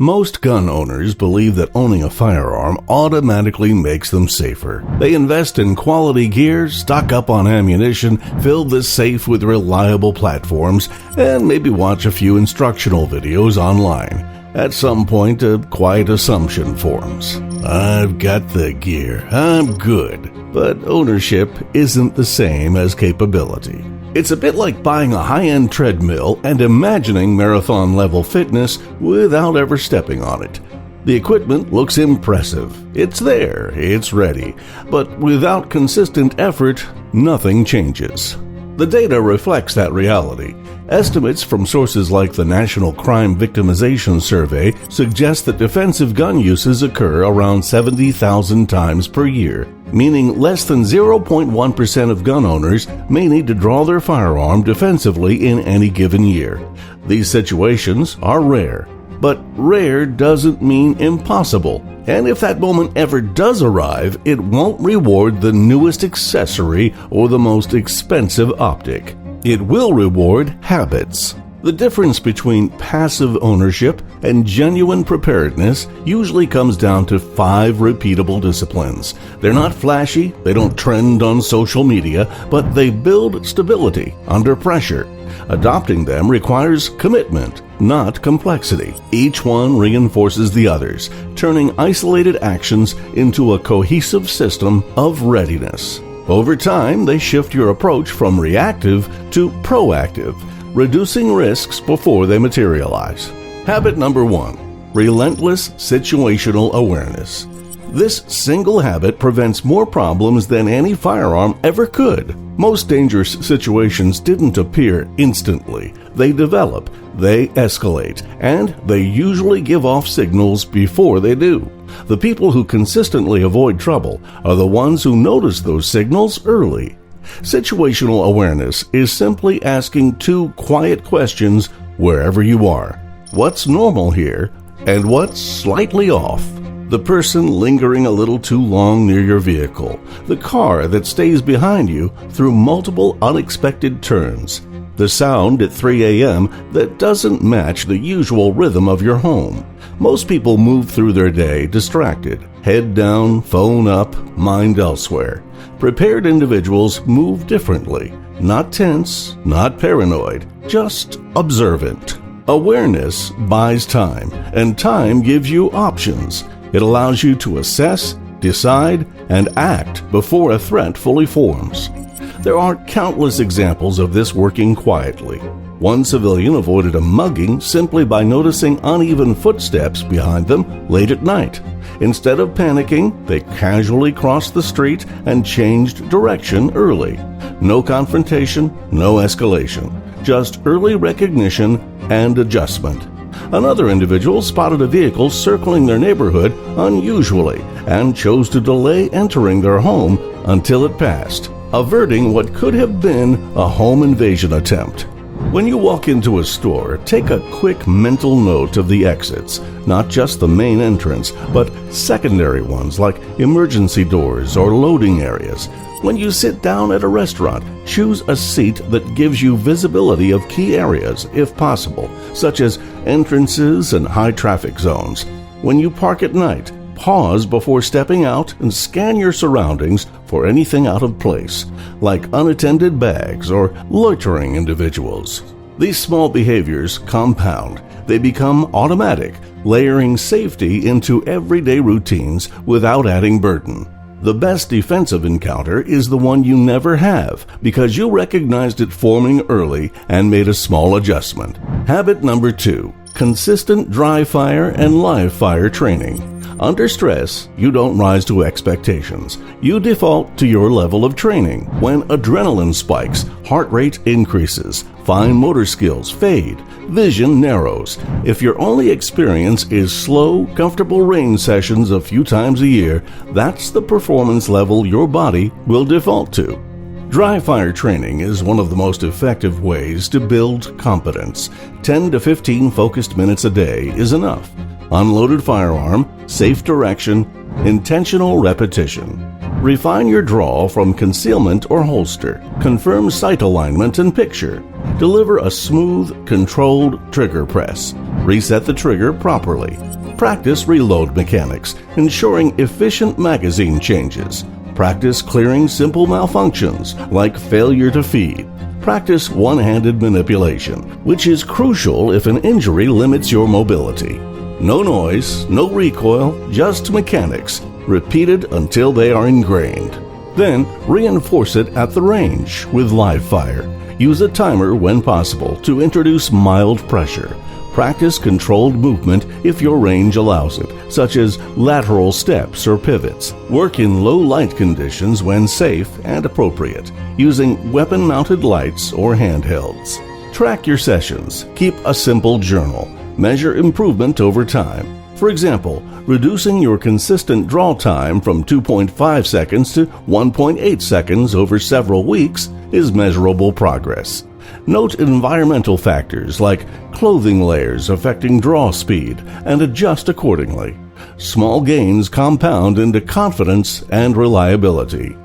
Most gun owners believe that owning a firearm automatically makes them safer. They invest in quality gear, stock up on ammunition, fill the safe with reliable platforms, and maybe watch a few instructional videos online. At some point, a quiet assumption forms. I've got the gear, I'm good. But ownership isn't the same as capability. It's a bit like buying a high-end treadmill and imagining marathon-level fitness without ever stepping on it. The equipment looks impressive. It's there, it's ready. But without consistent effort, nothing changes. The data reflects that reality. Estimates from sources like the National Crime Victimization Survey suggest that defensive gun uses occur around 70,000 times per year, meaning less than 0.1% of gun owners may need to draw their firearm defensively in any given year. These situations are rare, but rare doesn't mean impossible. And if that moment ever does arrive, it won't reward the newest accessory or the most expensive optic. It will reward habits. The difference between passive ownership and genuine preparedness usually comes down to 5 repeatable disciplines. They're not flashy, they don't trend on social media, but they build stability under pressure. Adopting them requires commitment, not complexity. Each one reinforces the others, turning isolated actions into a cohesive system of readiness. Over time, they shift your approach from reactive to proactive, reducing risks before they materialize. Habit number 1, relentless situational awareness. This single habit prevents more problems than any firearm ever could. Most dangerous situations didn't appear instantly. They develop, they escalate, and they usually give off signals before they do. The people who consistently avoid trouble are the ones who notice those signals early. Situational awareness is simply asking 2 quiet questions wherever you are. What's normal here, and what's slightly off? The person lingering a little too long near your vehicle, the car that stays behind you through multiple unexpected turns, the sound at 3 a.m. that doesn't match the usual rhythm of your home. Most people move through their day distracted, head down, phone up, mind elsewhere. Prepared individuals move differently, not tense, not paranoid, just observant. Awareness buys time, and time gives you options. It allows you to assess, decide, and act before a threat fully forms. There are countless examples of this working quietly. One civilian avoided a mugging simply by noticing uneven footsteps behind them late at night. Instead of panicking, they casually crossed the street and changed direction early. No confrontation, no escalation, just early recognition and adjustment. Another individual spotted a vehicle circling their neighborhood unusually and chose to delay entering their home until it passed, averting what could have been a home invasion attempt. When you walk into a store, take a quick mental note of the exits, not just the main entrance, but secondary ones like emergency doors or loading areas. When you sit down at a restaurant, choose a seat that gives you visibility of key areas, if possible, such as entrances and high traffic zones. When you park at night, pause before stepping out and scan your surroundings for anything out of place, like unattended bags or loitering individuals. These small behaviors compound. They become automatic, layering safety into everyday routines without adding burden. The best defensive encounter is the one you never have because you recognized it forming early and made a small adjustment. Habit number 2, consistent dry fire and live fire training. Under stress, you don't rise to expectations. You default to your level of training. When adrenaline spikes, heart rate increases, fine motor skills fade, vision narrows. If your only experience is slow, comfortable range sessions a few times a year, that's the performance level your body will default to. Dry fire training is one of the most effective ways to build competence. 10 to 15 focused minutes a day is enough. Unloaded firearm, safe direction, intentional repetition. Refine your draw from concealment or holster. Confirm sight alignment and picture. Deliver a smooth, controlled trigger press. reset the trigger properly. Practice reload mechanics, ensuring efficient magazine changes. Practice clearing simple malfunctions like failure to feed. Practice one-handed manipulation, which is crucial if an injury limits your mobility. No noise, no recoil, just mechanics, repeated until they are ingrained. Then reinforce it at the range with live fire. Use a timer when possible to introduce mild pressure. Practice controlled movement if your range allows it, such as lateral steps or pivots. Work in low light conditions when safe and appropriate, using weapon-mounted lights or handhelds. Track your sessions. Keep a simple journal. Measure improvement over time. For example, reducing your consistent draw time from 2.5 seconds to 1.8 seconds over several weeks is measurable progress. Note environmental factors like clothing layers affecting draw speed and adjust accordingly. Small gains compound into confidence and reliability.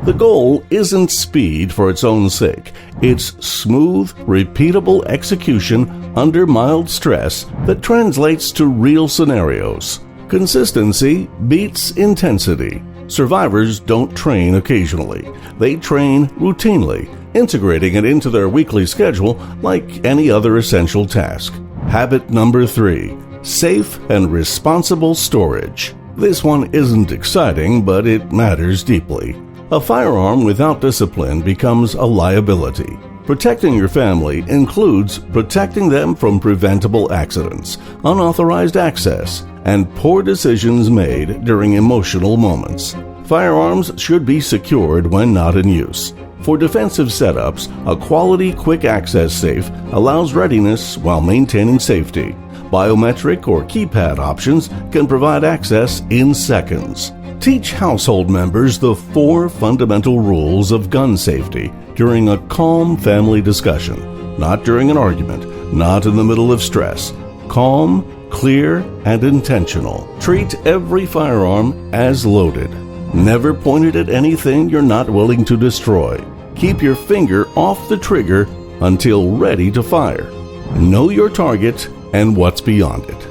The goal isn't speed for its own sake. It's smooth, repeatable execution under mild stress that translates to real scenarios. Consistency beats intensity. Survivors don't train occasionally. They train routinely, integrating it into their weekly schedule like any other essential task. Habit number 3, safe and responsible storage. This one isn't exciting, but it matters deeply. A firearm without discipline becomes a liability. Protecting your family includes protecting them from preventable accidents, unauthorized access, and poor decisions made during emotional moments. Firearms should be secured when not in use. For defensive setups, a quality quick access safe allows readiness while maintaining safety. Biometric or keypad options can provide access in seconds. Teach household members the 4 fundamental rules of gun safety during a calm family discussion, not during an argument, not in the middle of stress. Calm, clear, and intentional. Treat every firearm as loaded. Never point it at anything you're not willing to destroy. Keep your finger off the trigger until ready to fire. Know your target and what's beyond it.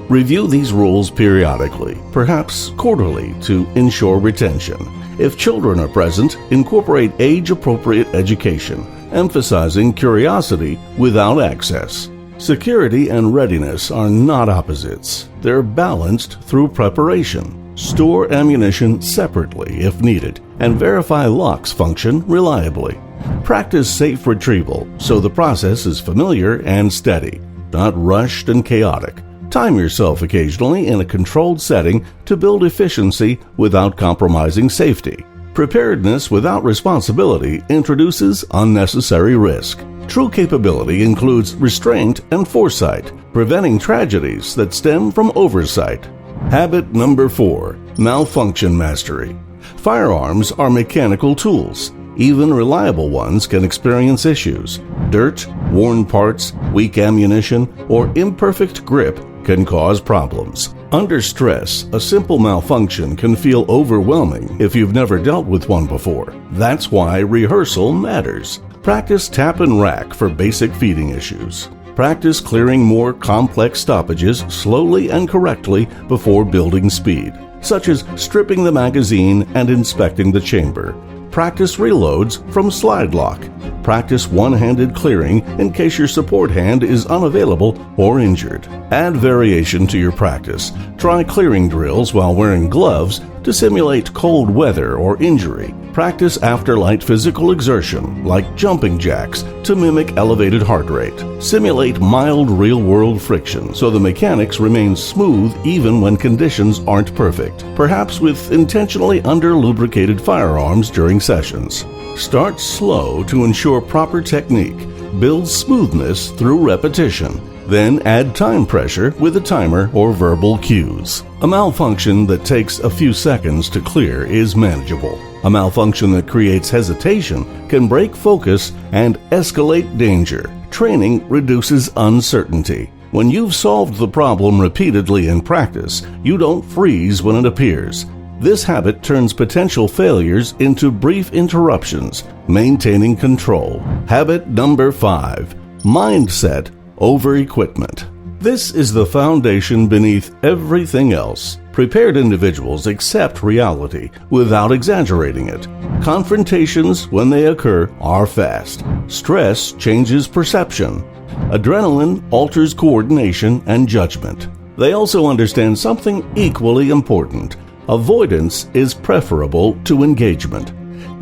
Review these rules periodically, perhaps quarterly, to ensure retention. If children are present, incorporate age-appropriate education, emphasizing curiosity without access. Security and readiness are not opposites. They're balanced through preparation. Store ammunition separately if needed, and verify locks function reliably. Practice safe retrieval so the process is familiar and steady, not rushed and chaotic. Time yourself occasionally in a controlled setting to build efficiency without compromising safety. Preparedness without responsibility introduces unnecessary risk. True capability includes restraint and foresight, preventing tragedies that stem from oversight. Habit number 4, malfunction mastery. Firearms are mechanical tools. Even reliable ones can experience issues. Dirt, worn parts, weak ammunition, or imperfect grip can cause problems. Under stress, a simple malfunction can feel overwhelming if you've never dealt with one before. That's why rehearsal matters. Practice tap and rack for basic feeding issues. Practice clearing more complex stoppages slowly and correctly before building speed, such as stripping the magazine and inspecting the chamber. Practice reloads from slide lock. Practice one-handed clearing in case your support hand is unavailable or injured. Add variation to your practice. Try clearing drills while wearing gloves to simulate cold weather or injury. Practice after light physical exertion, like jumping jacks, to mimic elevated heart rate. Simulate mild real-world friction so the mechanics remain smooth even when conditions aren't perfect, perhaps with intentionally under-lubricated firearms during sessions. Start slow to ensure proper technique. Build smoothness through repetition. Then add time pressure with a timer or verbal cues. A malfunction that takes a few seconds to clear is manageable. A malfunction that creates hesitation can break focus and escalate danger. Training reduces uncertainty. When you've solved the problem repeatedly in practice, you don't freeze when it appears. This habit turns potential failures into brief interruptions, maintaining control. Habit number 5, mindset over equipment. This is the foundation beneath everything else. Prepared individuals accept reality without exaggerating it. Confrontations, when they occur, are fast. Stress changes perception. Adrenaline alters coordination and judgment. They also understand something equally important. Avoidance is preferable to engagement.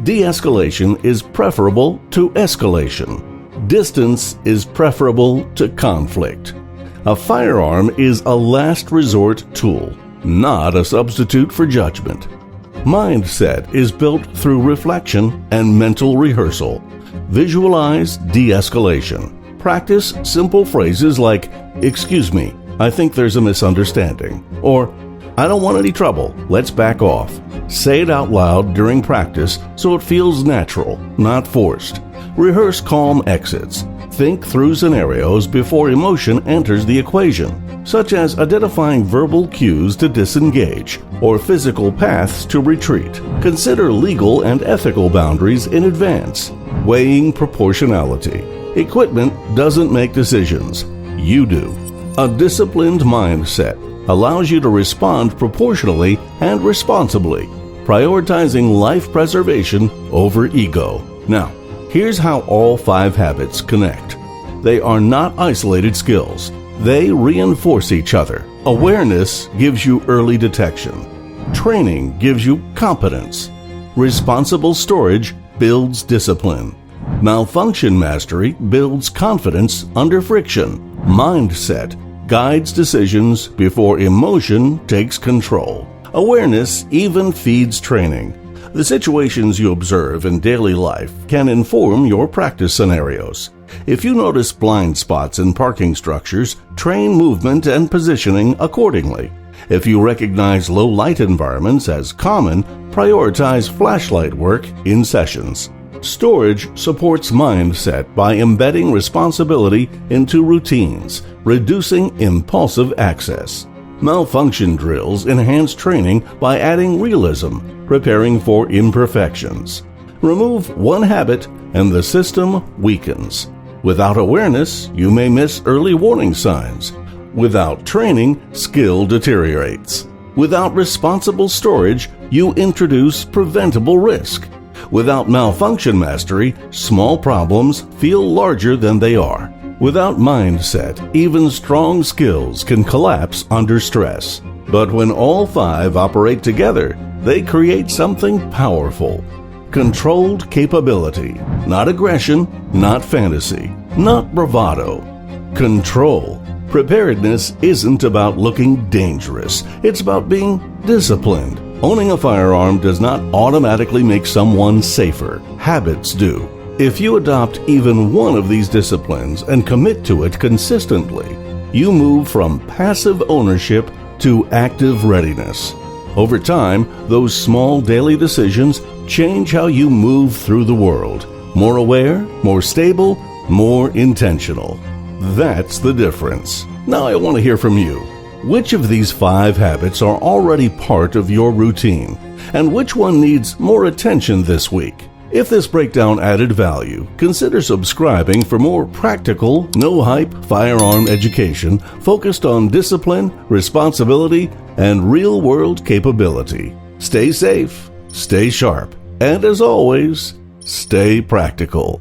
De-escalation is preferable to escalation. Distance is preferable to conflict. A firearm is a last resort tool, not a substitute for judgment. Mindset is built through reflection and mental rehearsal. Visualize de-escalation. Practice simple phrases like, "Excuse me, I think there's a misunderstanding," or "I don't want any trouble, let's back off." Say it out loud during practice so it feels natural, not forced. Rehearse calm exits. Think through scenarios before emotion enters the equation, such as identifying verbal cues to disengage or physical paths to retreat. Consider legal and ethical boundaries in advance. Weighing proportionality. Equipment doesn't make decisions. You do. A disciplined mindset allows you to respond proportionally and responsibly, prioritizing life preservation over ego. Now, here's how all 5 habits connect. They are not isolated skills. They reinforce each other. Awareness gives you early detection. Training gives you competence. Responsible storage builds discipline. Malfunction mastery builds confidence under friction. Mindset guides decisions before emotion takes control. Awareness even feeds training. The situations you observe in daily life can inform your practice scenarios. If you notice blind spots in parking structures, train movement and positioning accordingly. If you recognize low light environments as common, prioritize flashlight work in sessions. Storage supports mindset by embedding responsibility into routines, reducing impulsive access. Malfunction drills enhance training by adding realism, preparing for imperfections. Remove one habit and the system weakens. Without awareness, you may miss early warning signs. Without training, skill deteriorates. Without responsible storage, you introduce preventable risk. Without malfunction mastery, small problems feel larger than they are. Without mindset, even strong skills can collapse under stress. But when all 5 operate together, they create something powerful. Controlled capability, not aggression, not fantasy, not bravado. Control. Preparedness isn't about looking dangerous. It's about being disciplined. Owning a firearm does not automatically make someone safer. Habits do. If you adopt even one of these disciplines and commit to it consistently, you move from passive ownership to active readiness. Over time, those small daily decisions change how you move through the world. More aware, more stable, more intentional. That's the difference. Now I want to hear from you. Which of these 5 habits are already part of your routine? And which one needs more attention this week? If this breakdown added value, consider subscribing for more practical, no-hype firearm education focused on discipline, responsibility, and real-world capability. Stay safe, stay sharp, and as always, stay practical.